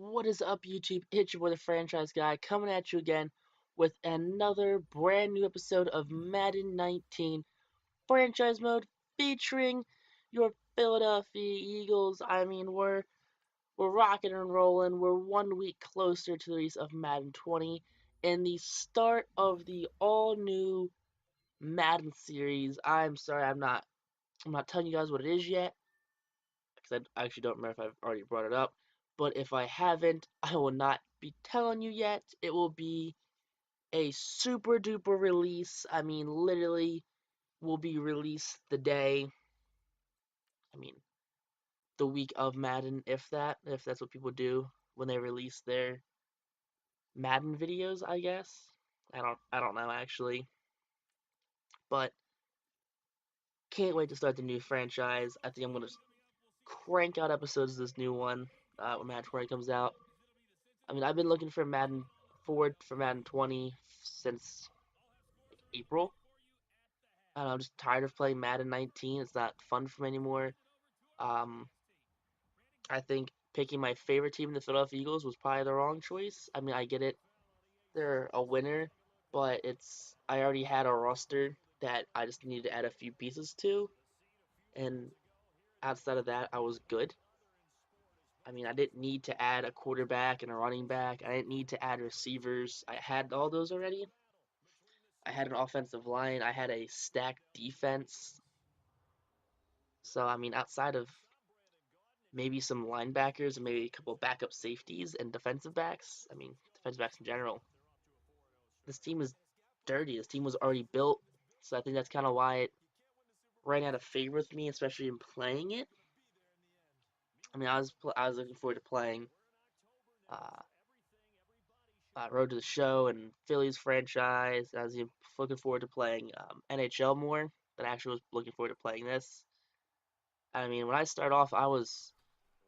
What is up, YouTube? It's your boy, the Franchise Guy, coming at you again with another brand new episode of Madden 19 Franchise Mode featuring your Philadelphia Eagles. We're rocking and rolling. We're 1 week closer to the release of Madden 20 and the start of the all-new Madden series. I'm sorry, I'm not telling you guys what it is yet because I actually don't remember if I've already brought it up. But if I haven't, I will not be telling you yet. It will be a super duper release. Literally, will be released I mean, the week of Madden, if that's what people do when they release their Madden videos, I guess. I don't know actually, but can't wait to start the new franchise. I think I'm gonna crank out episodes of this new one when Madden 20 comes out. I've been looking for Madden forward for Madden 20 since April. And I'm just tired of playing Madden 19. It's not fun for me anymore. Um, I think picking my favorite team, the Philadelphia Eagles, was probably the wrong choice. I get it; they're a winner, but I already had a roster that I just needed to add a few pieces to, and outside of that, I was good. I didn't need to add a quarterback and a running back. I didn't need to add receivers. I had all those already. I had an offensive line. I had a stacked defense. So, outside of maybe some linebackers and maybe a couple backup safeties and defensive backs in general, this team is dirty. This team was already built. So I think that's kind of why it ran out of favor with me, especially in playing it. I was looking forward to playing uh, Road to the Show and Phillies franchise. I was looking forward to playing NHL more, but I actually was looking forward to playing this. When I started off, I was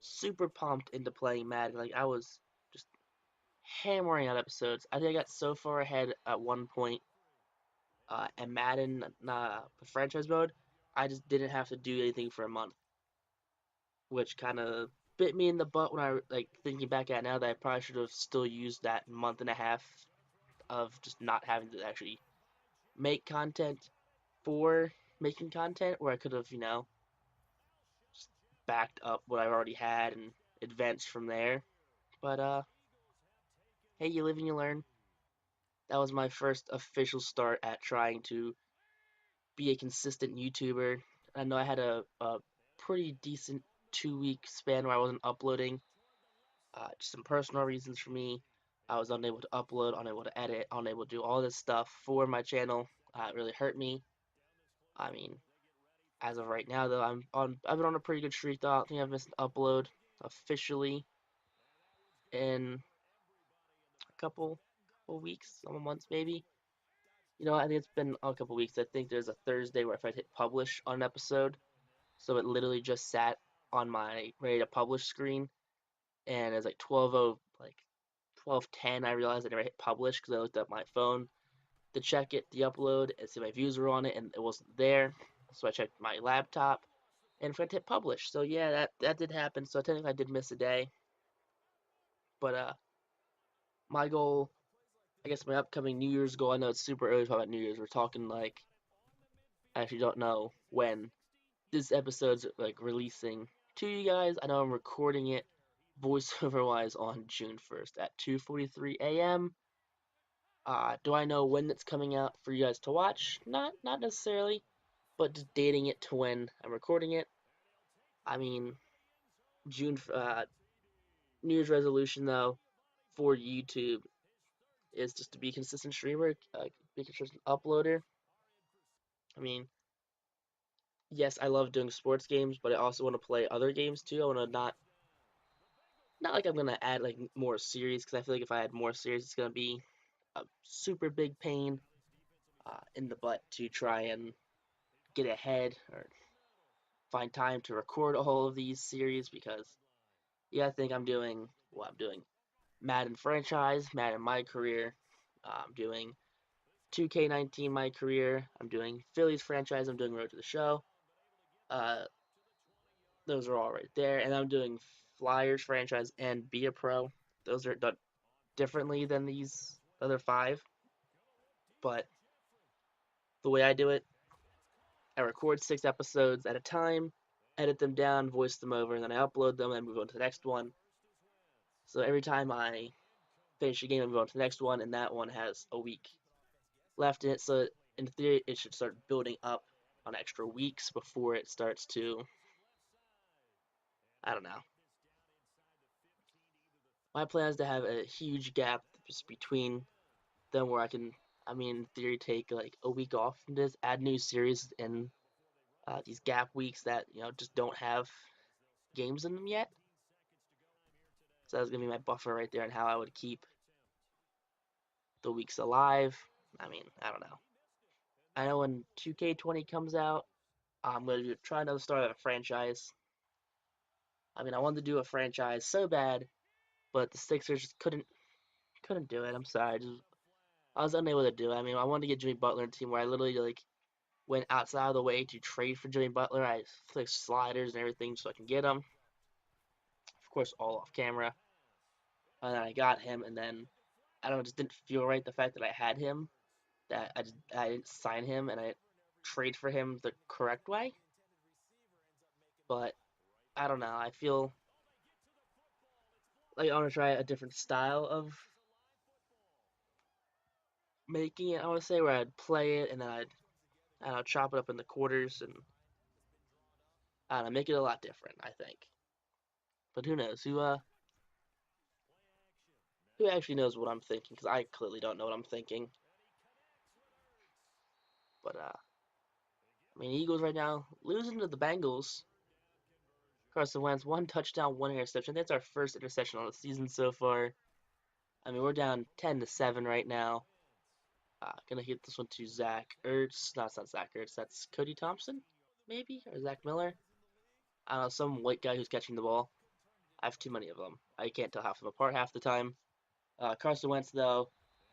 super pumped into playing Madden. Like I was just hammering out episodes. I think I got so far ahead at one point in Madden franchise mode, I just didn't have to do anything for a month, which kind of bit me in the butt when I like thinking back at it now that I probably should have still used that month and a half of just not having to actually make content for making content, where I could have just backed up what I've already had and advanced from there. But hey, you live and you learn. That was my first official start at trying to be a consistent YouTuber. I know I had a pretty decent 2 week span where I wasn't uploading. Just some personal reasons for me. I was unable to upload, unable to edit, unable to do all this stuff for my channel. It really hurt me. I mean, as of right now, though, I've been on a pretty good streak. Though I don't think I've missed an upload officially in a couple weeks, some months maybe. I think it's been a couple weeks. I think there's a Thursday where if I hit publish on an episode, so it literally just sat on my ready to publish screen, and it's like 12:10. I realized I never hit publish because I looked at my phone to check it, the upload, and see my views were on it, and it wasn't there. So I checked my laptop and forgot to hit publish. So yeah, that did happen. So technically I did miss a day, but my goal, I guess my upcoming New Year's goal. I know it's super early to talk about New Year's. We're talking like I actually don't know when this episode's like releasing to you guys. I know I'm recording it voiceover wise on June 1st at 2:43 a.m. Do I know when it's coming out for you guys to watch? Not necessarily, but just dating it to when I'm recording it. I mean, June New Year's resolution though for YouTube is just to be a consistent streamer, be a consistent uploader. I mean, yes, I love doing sports games, but I also want to play other games too. I want to not like I'm gonna add like more series because I feel like if I add more series, it's gonna be a super big pain in the butt to try and get ahead or find time to record all of these series because yeah, I think I'm doing what I'm doing. Madden franchise, Madden my career. I'm doing 2K19 my career. I'm doing Phillies franchise. I'm doing Road to the Show. Uh, those are all right there, and I'm doing Flyers franchise and Be a Pro. those are done differently than these other five. But the way I do it, I record 6 episodes at a time, edit them down, voice them over, and then I upload them and move on to the next one. So every time I finish a game, I move on to the next one, and that one has a week left in it. So in theory, it should start building up on extra weeks before it starts to, I don't know. My plan is to have a huge gap just between them where I mean, in theory, take like a week off and just add new series in these gap weeks that, just don't have games in them yet. So that's going to be my buffer right there on how I would keep the weeks alive. I mean, I don't know. I know when 2K20 comes out, I'm going to try to start a franchise. I mean, I wanted to do a franchise so bad, but the Sixers just couldn't do it. I'm sorry. I was unable to do it. I mean, I wanted to get Jimmy Butler in a team where I literally like went outside of the way to trade for Jimmy Butler. I flicked sliders and everything so I can get him. Of course, all off camera. And then I got him, and then I don't know, it just didn't feel right the fact that I had him, that I didn't sign him and I didn't trade for him the correct way. But I don't know. I feel like I want to try a different style of making it. I want to say where I'd play it and then I'd chop it up in the quarters and I don't know, make it a lot different. I think. But who knows? Who actually knows what I'm thinking? Because I clearly don't know what I'm thinking. But I mean, Eagles right now losing to the Bengals. Carson Wentz, 1 touchdown, 1 interception. That's our first interception on the season so far. I mean, we're down 10-7 right now. Gonna hit this one to Zach Ertz. No, it's not Zach Ertz. That's Cody Thompson, maybe, or Zach Miller. I don't know, some white guy who's catching the ball. I have too many of them. I can't tell half of them apart half the time. Carson Wentz, though,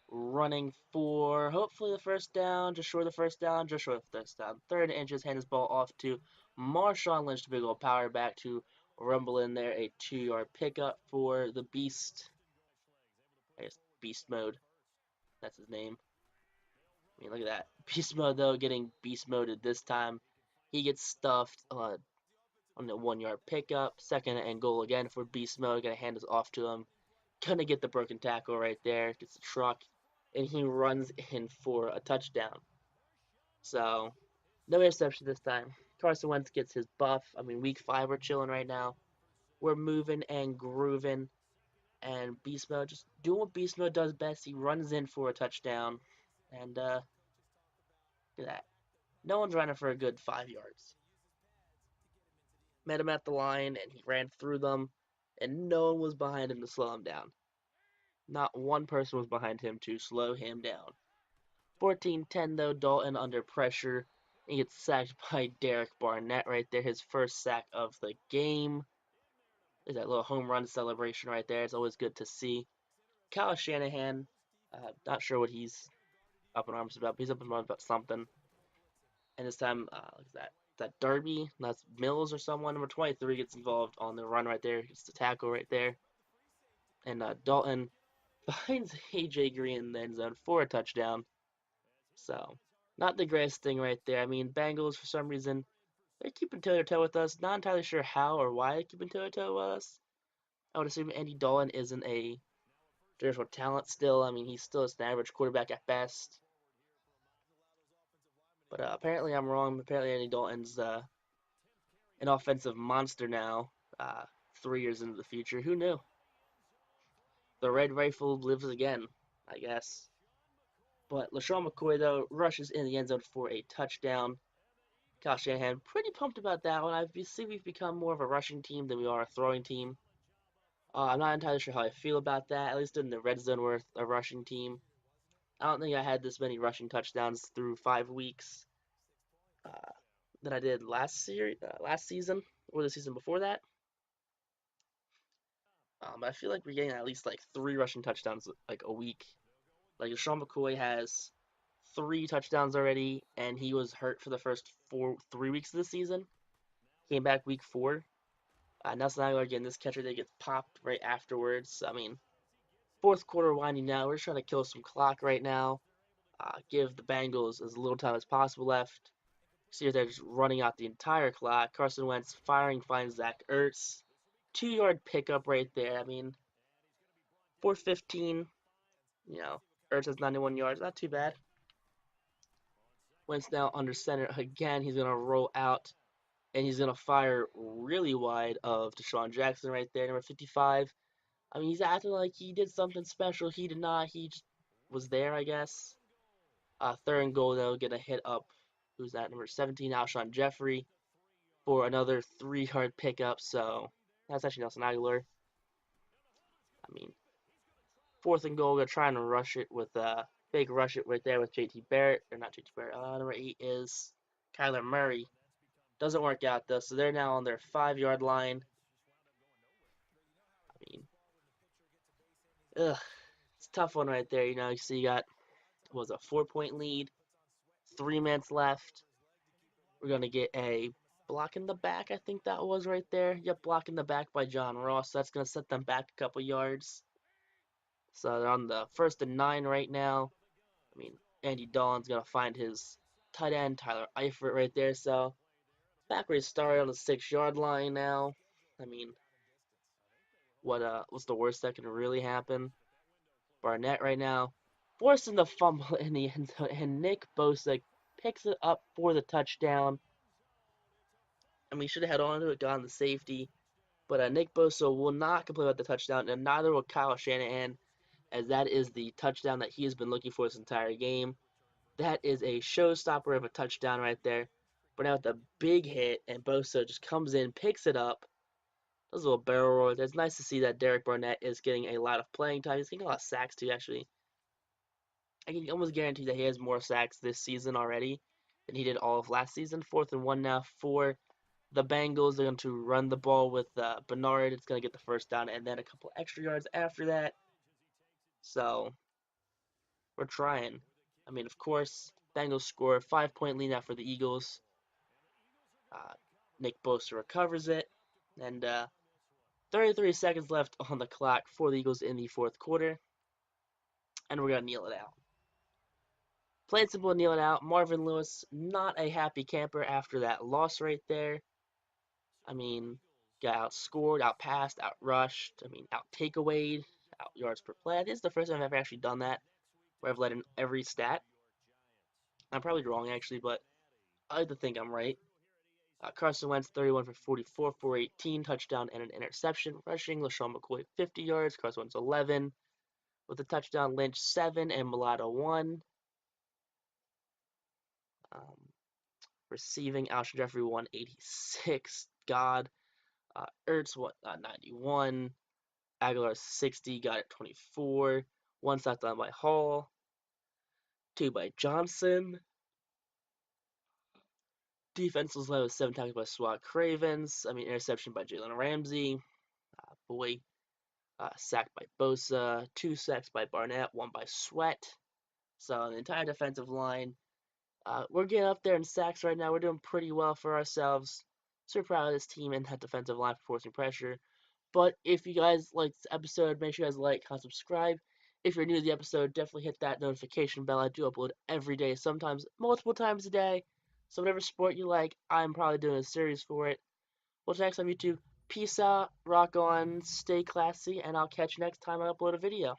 running for hopefully the first down, just short of the first down, just short of the first down. Third and inches, hand his ball off to Marshawn Lynch, the big old power back to rumble in there. A 2-yard pickup for the Beast. I guess Beast Mode. That's his name. I mean, look at that. Beast Mode, though, getting Beast Moded this time. He gets stuffed on the 1-yard pickup. Second and goal again for Beast Mode. Gonna hand this off to him. Gonna get the broken tackle right there. Gets the truck. And he runs in for a touchdown. So, no interception this time. Carson Wentz gets his buff. I mean, week 5, we're chilling right now. We're moving and grooving. And Beast Mode just doing what Beast Mode does best. He runs in for a touchdown. And, look at that. No one's running for a good 5 yards. Met him at the line, and he ran through them. And no one was behind him to slow him down. Not one person was behind him to slow him down. 14-10, though, Dalton under pressure. He gets sacked by Derek Barnett right there, his first sack of the game. There's that little home run celebration right there. It's always good to see. Kyle Shanahan, not sure what he's up in arms about, but he's up in arms about something. And this time, that Derby, that's Mills or someone, number 23, gets involved on the run right there. Gets the tackle right there. And Dalton finds AJ Green in the end zone for a touchdown. So, not the greatest thing right there. I mean, Bengals, for some reason, they're keeping toe-to-toe with us. Not entirely sure how or why they're keeping toe-to-toe with us. I would assume Andy Dalton isn't a traditional talent still. I mean, he's still just an average quarterback at best. But apparently I'm wrong. Apparently Andy Dalton's an offensive monster now, 3 years into the future. Who knew? The Red Rifle lives again, I guess. But LaShawn McCoy, though, rushes in the end zone for a touchdown. Kyle Shanahan, pretty pumped about that one. I see we've become more of a rushing team than we are a throwing team. I'm not entirely sure how I feel about that. At least in the red zone, we're a rushing team. I don't think I had this many rushing touchdowns through 5 weeks than I did last season, or the season before that. I feel like we're getting at least like 3 rushing touchdowns like a week. Like Sean McCoy has 3 touchdowns already, and he was hurt for the first 3 weeks of the season. Came back week 4. Nelson Aguilar getting this catcher that gets popped right afterwards. I mean, Fourth quarter winding down. We're just trying to kill some clock right now. Give the Bengals as little time as possible left. See if they're just running out the entire clock. Carson Wentz firing, finds Zach Ertz. 2-yard pickup right there. I mean, 4:15. You know, Ertz has 91 yards. Not too bad. Wentz now under center again. He's gonna roll out and he's gonna fire really wide of Deshaun Jackson right there, number 55. I mean, he's acting like he did something special. He did not. He just was there, I guess. Third and goal though, gonna hit up. Who's that? Number 17, Alshon Jeffrey, for another 3-yard pickup. So that's actually Nelson Aguilar. I mean, fourth and goal, gonna try and rush it with big rush it right there with JT Barrett, or not JT Barrett. Number 8 is Kyler Murray. Doesn't work out though, so they're now on their 5-yard line. I mean, it's a tough one right there. You know, you see, you got what was a 4-point lead, 3 minutes left. We're gonna get a block in the back. I think that was right there. Yep, block in the back by John Ross. So that's gonna set them back a couple yards. So they're on the 1st and 9 right now. I mean, Andy Dalton's gonna find his tight end Tyler Eifert right there. So back where he started on the 6-yard line now. I mean, what's the worst that can really happen? Barnett right now forcing the fumble in the end zone, and Nick Bosa picks it up for the touchdown. I mean, he should have held on to it, gotten the safety, but Nick Bosa will not complete with the touchdown, and neither will Kyle Shanahan, as that is the touchdown that he has been looking for this entire game. That is a showstopper of a touchdown right there. But now with a big hit, and Bosa just comes in, picks it up, does a little barrel roll. It's nice to see that Derek Barnett is getting a lot of playing time. He's getting a lot of sacks too, actually. I can almost guarantee that he has more sacks this season already than he did all of last season. 4th and 1 now for the Bengals. They're going to run the ball with Bernard. It's going to get the first down and then a couple extra yards after that. So we're trying. I mean, of course, Bengals score 5-point lead now for the Eagles. Nick Bosa recovers it, and 33 seconds left on the clock for the Eagles in the 4th quarter, and we're going to kneel it out. Plain simple, kneel it out. Marvin Lewis, not a happy camper after that loss right there. I mean, got outscored, outpassed, outrushed. I mean, out takeawayed, out yards per play. This is the first time I've ever actually done that, where I've led in every stat. I'm probably wrong, actually, but I like to think I'm right. Carson Wentz, 31 for 44, 418, touchdown and an interception. Rushing, LaShawn McCoy, 50 yards. Carson Wentz, 11. With a touchdown, Lynch, 7, and Mulatto, 1. Receiving, Alshon Jeffrey, 186. God. Ertz, 91. Aguilar, 60. Got it, 24. 1 sack done by Hall. 2 by Johnson. Defense was led with 7 tackles by Swat Cravens. I mean, interception by Jalen Ramsey. Sacked by Bosa. 2 sacks by Barnett. 1 by Sweat. So the entire defensive line. We're getting up there in sacks right now. We're doing pretty well for ourselves. Super proud of this team and that defensive line for forcing pressure. But if you guys like this episode, make sure you guys like, comment, subscribe. If you're new to the episode, definitely hit that notification bell. I do upload every day, sometimes multiple times a day. So whatever sport you like, I'm probably doing a series for it. Well, next on YouTube. Peace out, rock on, stay classy, and I'll catch you next time I upload a video.